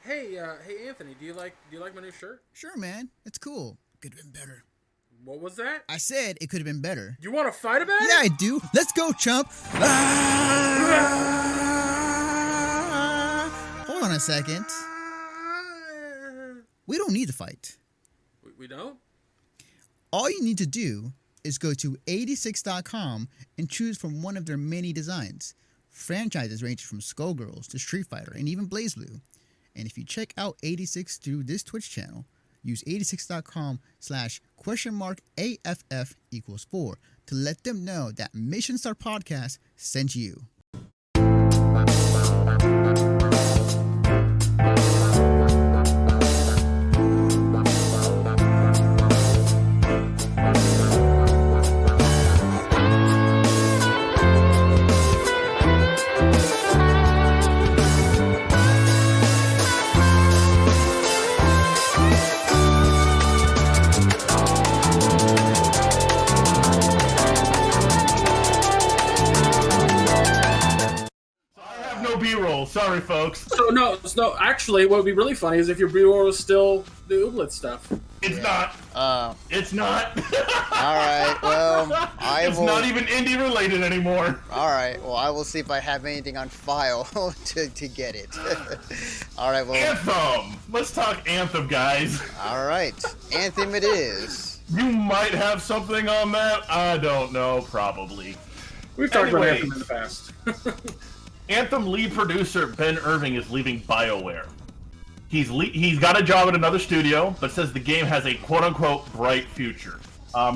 Hey, Anthony, do you like my new shirt? Sure, man. It's cool. Could have been better. What was that? I said it could have been better. You want to fight about Yeah, it? I do. Let's go, chump. Hold on a second. We don't need to fight. We don't? All you need to do is go to 86.com and choose from one of their many designs. Franchises ranging from Skullgirls to Street Fighter and even BlazBlue. And if you check out 86 through this Twitch channel, use 86.com/?AFF=4 to let them know that Mission Star Podcast sent you. B-roll. Sorry, folks. So actually, what would be really funny is if your B-roll was still the Ooblet stuff. It's not. It's not. All right. Well, it's not even indie related anymore. All right. Well, I will see if I have anything on file to get it. All right. Well. Anthem. Let's talk Anthem, guys. All right. Anthem it is. You might have something on that. I don't know. Probably. We've talked about Anthem in the past. Anthem lead producer Ben Irving is leaving Bioware. He's got a job at another studio, but says the game has a quote-unquote bright future.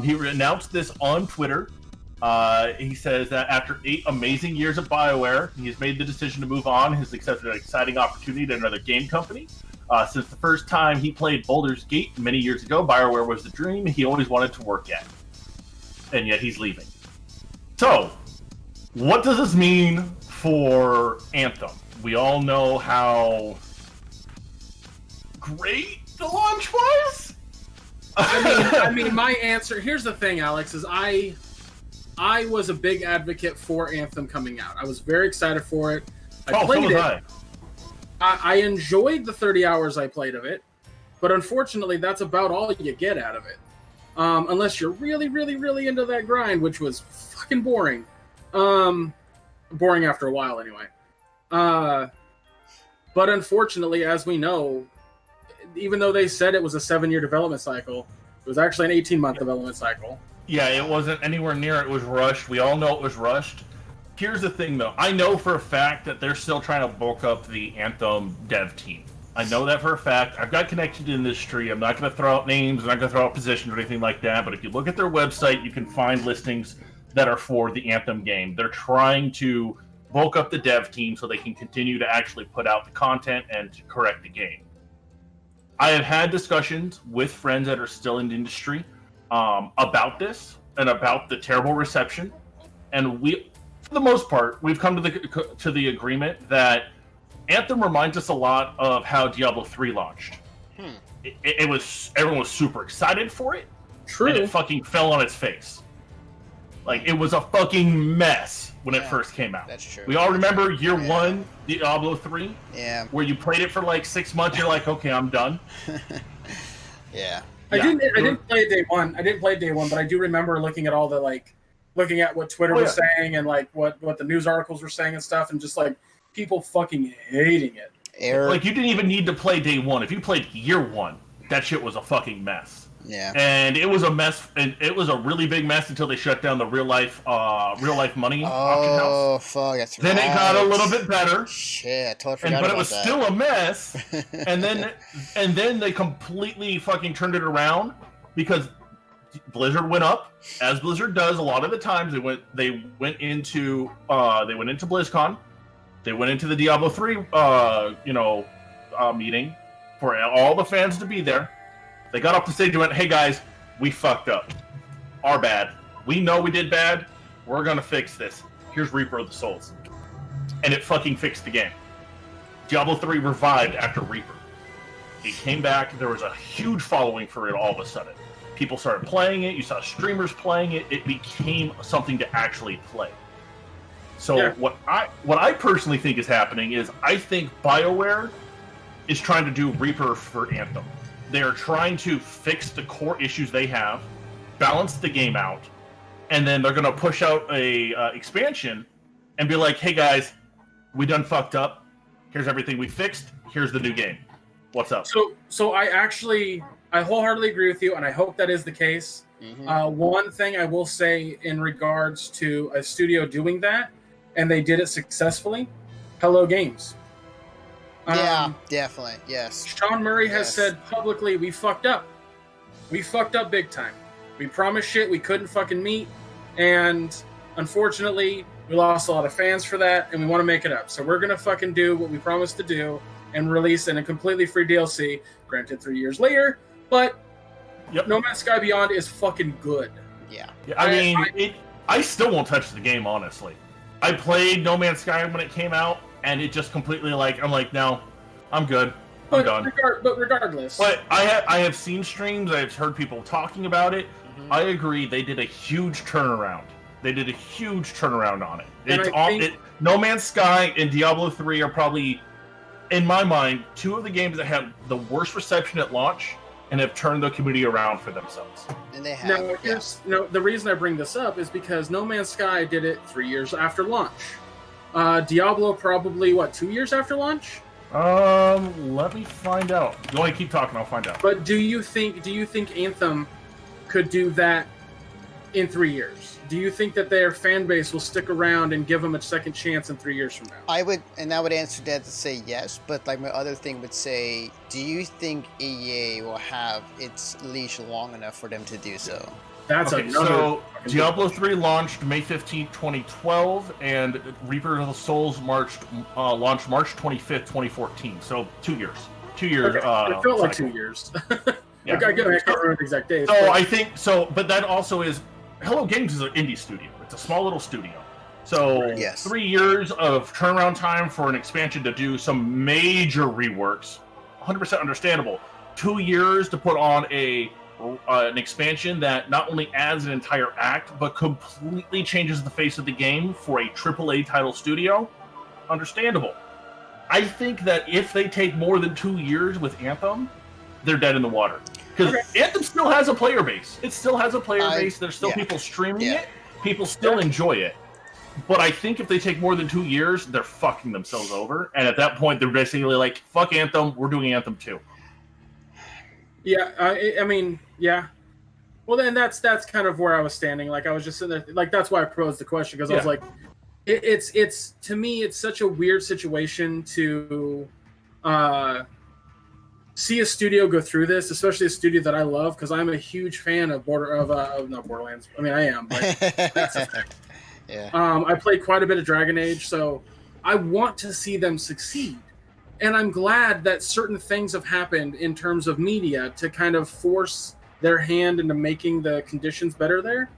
He announced this on Twitter. He says that after 8 amazing years at Bioware, he has made the decision to move on. He's accepted an exciting opportunity at another game company. Since the first time he played Baldur's Gate many years ago, Bioware was the dream he always wanted to work at. And yet he's leaving. So, what does this mean for Anthem? We all know how great the launch was. I mean, my answer. Here's the thing, Alex. Is I was a big advocate for Anthem coming out. I was very excited for it. I played it. I enjoyed the 30 hours I played of it, but unfortunately, that's about all you get out of it. Unless you're really, really, really into that grind, which was fucking boring. Boring after a while, anyway. But unfortunately, as we know, even though they said it was a 7-year development cycle, it was actually an 18-month development cycle. Yeah, it wasn't anywhere near it. It was rushed. We all know it was rushed. Here's the thing, though. I know for a fact that they're still trying to bulk up the Anthem dev team. I know that for a fact. I've got connections in the industry. I'm not going to throw out names. I'm not going to throw out positions or anything like that. But if you look at their website, you can find listings that are for the Anthem game. They're trying to bulk up the dev team so they can continue to actually put out the content and to correct the game. I have had discussions with friends that are still in the industry about this and about the terrible reception, and we, for the most part, we've come to the agreement that Anthem reminds us a lot of how Diablo III launched. It was, everyone was super excited for it. True. And it fucking fell on its face. Like, it was a fucking mess when it first came out. That's true. We all remember year one, Diablo 3? Yeah. Where you played it for like 6 months, you're like, okay, I'm done. Yeah. I didn't play it day one. I didn't play it day one, but I do remember looking at all the, looking at what Twitter was saying and, what the news articles were saying and stuff, and just, people fucking hating it. Like, you didn't even need to play day one. If you played year one, that shit was a fucking mess. Yeah. And it was a mess, and it was a really big mess until they shut down the real life money auction house. Oh, fuck, that's Then it got a little bit better. Shit, I totally forgot but about it was that. still a mess. and then they completely fucking turned it around because Blizzard went up, as Blizzard does a lot of the times. They went into BlizzCon. They went into the Diablo 3 meeting for all the fans to be there. They got up the stage and went, hey guys, we fucked up. Our bad. We know we did bad. We're gonna fix this. Here's Reaper of the Souls. And it fucking fixed the game. Diablo 3 revived after Reaper. It came back. There was a huge following for it all of a sudden. People started playing it. You saw streamers playing it. It became something to actually play. So what I personally think is happening is I think BioWare is trying to do Reaper for Anthem. They are trying to fix the core issues they have, balance the game out, and then they're going to push out a expansion and be like, hey guys, we done fucked up. Here's everything we fixed. Here's the new game. What's up? So I wholeheartedly agree with you, and I hope that is the case. One thing I will say in regards to a studio doing that, and they did it successfully, Hello Games. Yeah, definitely. Yes. Sean Murray has said publicly, we fucked up. We fucked up big time. We promised shit we couldn't fucking meet, and unfortunately, we lost a lot of fans for that, and we want to make it up. So we're gonna fucking do what we promised to do and release in a completely free DLC. Granted, 3 years later, but No Man's Sky Beyond is fucking good. Yeah. I still won't touch the game, honestly. I played No Man's Sky when it came out, and it just completely I'm like, no, I'm good. I'm done. But regardless. But I have seen streams, I've heard people talking about it. I agree, they did a huge turnaround. They did a huge turnaround on it. No Man's Sky and Diablo III are probably, in my mind, two of the games that had the worst reception at launch and have turned the community around for themselves. And they have. The reason I bring this up is because No Man's Sky did it 3 years after launch. Diablo probably 2 years after launch? Let me find out. You want to keep talking? I'll find out. But do you think Anthem could do that in 3 years? Do you think that their fan base will stick around and give them a second chance in 3 years from now? I would answer that to say yes, but my other thing would say, do you think EA will have its leash long enough for them to do so? So Diablo 3 launched May 15th, 2012, and Reaper of the Souls launched March 25th, 2014. So 2 years. 2 years. Okay. It felt like 2 years. Yeah. I can't remember the exact days. So I think so, but that also is Hello Games is an indie studio. It's a small little studio. So 3 years of turnaround time for an expansion to do some major reworks, 100% understandable. 2 years to put on an expansion that not only adds an entire act, but completely changes the face of the game for a AAA title studio, understandable. I think that if they take more than 2 years with Anthem, they're dead in the water. Because Anthem still has a player base. It still has a player base. There's still people streaming it. People still enjoy it. But I think if they take more than 2 years, they're fucking themselves over. And at that point, they're basically like, fuck Anthem, we're doing Anthem 2. Yeah, I mean, yeah. Well, then that's kind of where I was standing. I was just sitting there. That's why I posed the question, because I was like, it's to me, it's such a weird situation to see a studio go through this, especially a studio that I love, because I'm a huge fan of not Borderlands. I mean, I am. But I played quite a bit of Dragon Age, so I want to see them succeed. And I'm glad that certain things have happened in terms of media to kind of force their hand into making the conditions better there.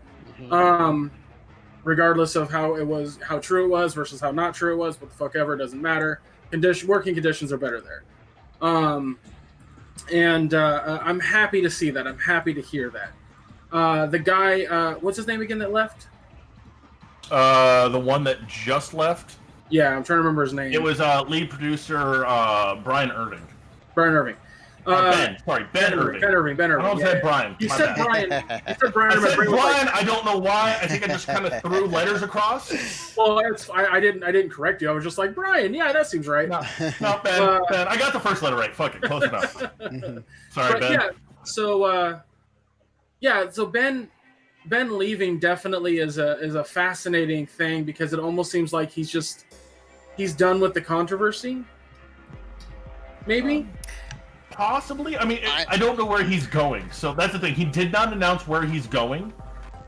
Regardless of how true it was versus how not true it was, what the fuck ever, it doesn't matter. Working conditions are better there. And I'm happy to see that. I'm happy to hear that. The guy, what's his name again that left? The one that just left? Yeah, I'm trying to remember his name. It was lead producer Brian Irving. Brian Irving. Ben Irving. Ben Irving. I almost said Brian. You said Brian. I said Brian. I don't know why. I think I just kind of threw letters across. Well, I didn't correct you. I was just like, Brian. Yeah, that seems right. No, Ben. Ben. I got the first letter right. Fuck it. Close enough. Sorry, Ben. Yeah. So Ben leaving definitely is a fascinating thing, because it almost seems like he's done with the controversy. Maybe. Possibly. I mean, I don't know where he's going. So that's the thing. He did not announce where he's going.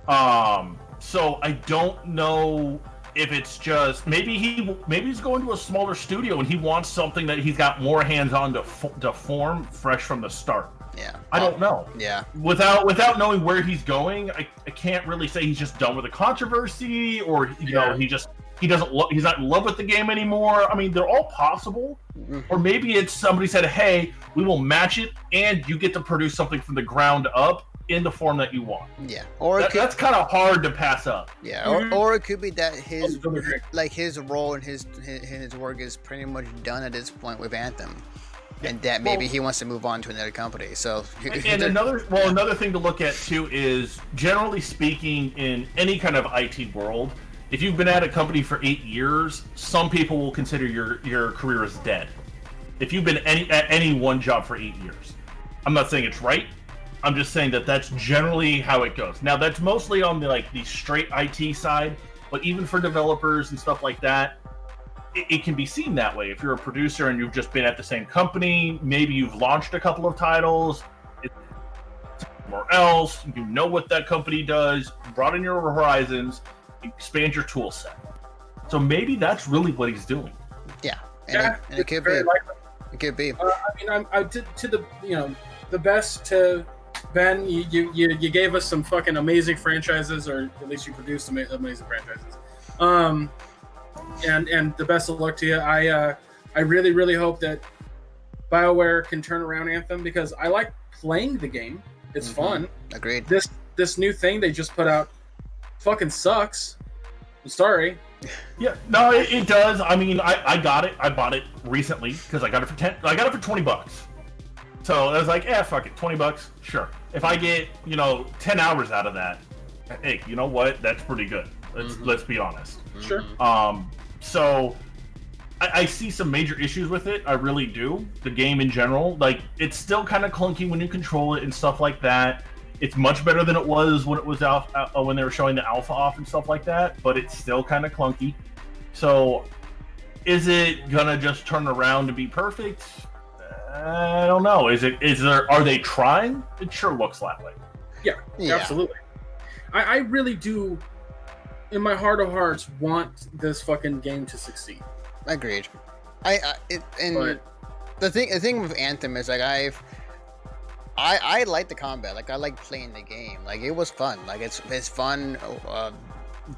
So I don't know if it's just maybe he's going to a smaller studio and he wants something that he's got more hands-on to form fresh from the start. Yeah. I don't know. Yeah. Without knowing where he's going, I can't really say he's just done with the controversy, or you know, he's not in love with the game anymore. I mean, they're all possible. Or maybe it's somebody said, hey, we will match it and you get to produce something from the ground up in the form that you want. Yeah. That's kind of hard to pass up. Yeah. Or it could be that his role and his work is pretty much done at this point with Anthem. and that maybe he wants to move on to another company. So, and another thing to look at too is, generally speaking, in any kind of IT world, if you've been at a company for 8 years, some people will consider your career as dead. If you've been at any one job for 8 years, I'm not saying it's right. I'm just saying that that's generally how it goes. Now, that's mostly on the straight IT side, but even for developers and stuff like that, it can be seen that way. If you're a producer and you've just been at the same company, maybe you've launched a couple of titles, somewhere else, you know what that company does, broaden your horizons, expand your tool set. So maybe that's really what he's doing. Yeah, and it could be. It could be. I did to the best to Ben. You gave us some fucking amazing franchises, or at least you produced some amazing franchises. And the best of luck to you. I really, really hope that BioWare can turn around Anthem, because I like playing the game. It's fun. Agreed. This new thing they just put out fucking sucks. I'm sorry. Yeah, no, it does. I mean, I got it. I bought it recently because I got it for $20. So I was like, fuck it, $20, sure. If I get 10 hours out of that, hey, you know what? That's pretty good. Let's be honest. Sure. So I see some major issues with it. I really do. The game in general, it's still kind of clunky when you control it and stuff like that. It's much better than it was when it was when they were showing the alpha off and stuff like that, but it's still kind of clunky. So, is it gonna just turn around to be perfect? I don't know. Are they trying? It sure looks that way. Yeah. Absolutely. I really do, in my heart of hearts, want this fucking game to succeed. Agreed. The thing with Anthem is I like the combat. I like playing the game. It was fun. It's fun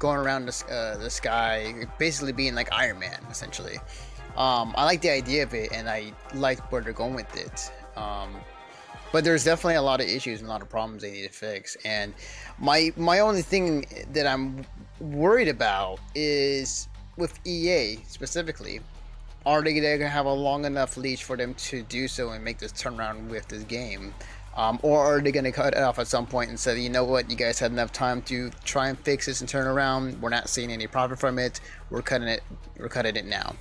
going around the sky, basically being like Iron Man, essentially. I like the idea of it, and I like where they're going with it. But there's definitely a lot of issues and a lot of problems they need to fix. And my only thing that I'm worried about is with EA specifically. Are they going to have a long enough leash for them to do so and make this turnaround with this game? Or are they going to cut it off at some point and say, you know what, you guys had enough time to try and fix this and turn around. We're not seeing any profit from it. We're cutting it now.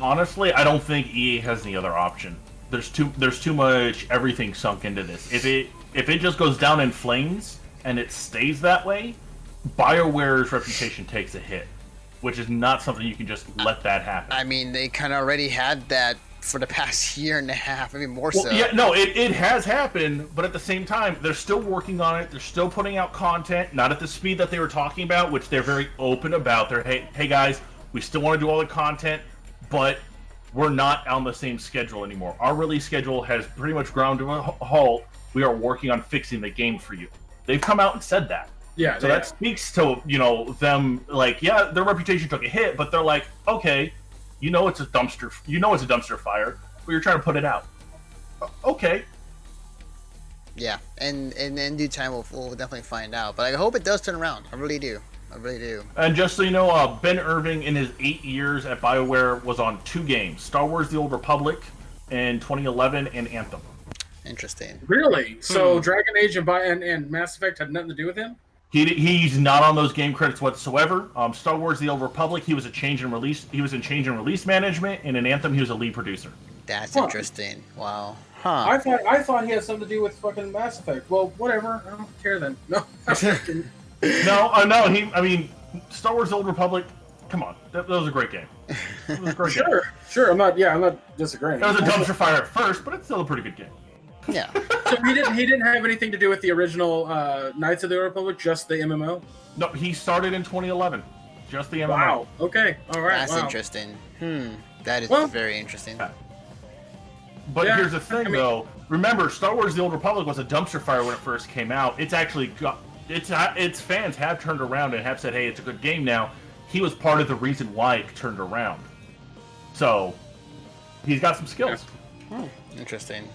Honestly, I don't think EA has any other option. There's too much everything sunk into this. If it just goes down in flames and it stays that way, BioWare's reputation takes a hit, which is not something you can just let that happen. I mean, they kind of already had that for the past year and a half. I mean, more so. Yeah, no, it has happened, but at the same time, they're still working on it. They're still putting out content, not at the speed that they were talking about, which they're very open about. They're, hey guys, we still want to do all the content, but we're not on the same schedule anymore. Our release schedule has pretty much ground to a halt. We are working on fixing the game for you. They've come out and said that. Yeah. So that speaks to, them, their reputation took a hit, but they're like, okay, it's a dumpster fire, but you're trying to put it out. Okay. Yeah, and in due time we'll definitely find out. But I hope it does turn around. I really do. And just so you know, Ben Irving, in his 8 years at BioWare, was on 2 games: Star Wars: The Old Republic in 2011 and Anthem. Interesting. Really? So Dragon Age and Mass Effect had nothing to do with him? He's not on those game credits whatsoever. Star Wars: The Old Republic, he was in change and release management, and in Anthem, he was a lead producer. That's interesting. Wow. Huh. I thought he had something to do with fucking Mass Effect. Well, whatever. I don't care then. No. No. Star Wars: The Old Republic. Come on, that was a great game. It was a great game. Sure. I'm not disagreeing. It was a dumpster fire at first, but it's still a pretty good game. Yeah. So he didn't have anything to do with the original Knights of the Old Republic, just the MMO? No, he started in 2011. Just the MMO. Wow. Okay. All right. That's interesting. That is very interesting. Yeah. But here's the thing, though. Remember, Star Wars: The Old Republic was a dumpster fire when it first came out. It's actually its fans have turned around and have said, hey, it's a good game now. He was part of the reason why it turned around. So, he's got some skills. Interesting.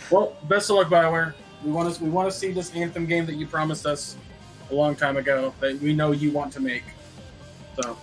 Well, best of luck, BioWare. We want to see this Anthem game that you promised us a long time ago that we know you want to make. So.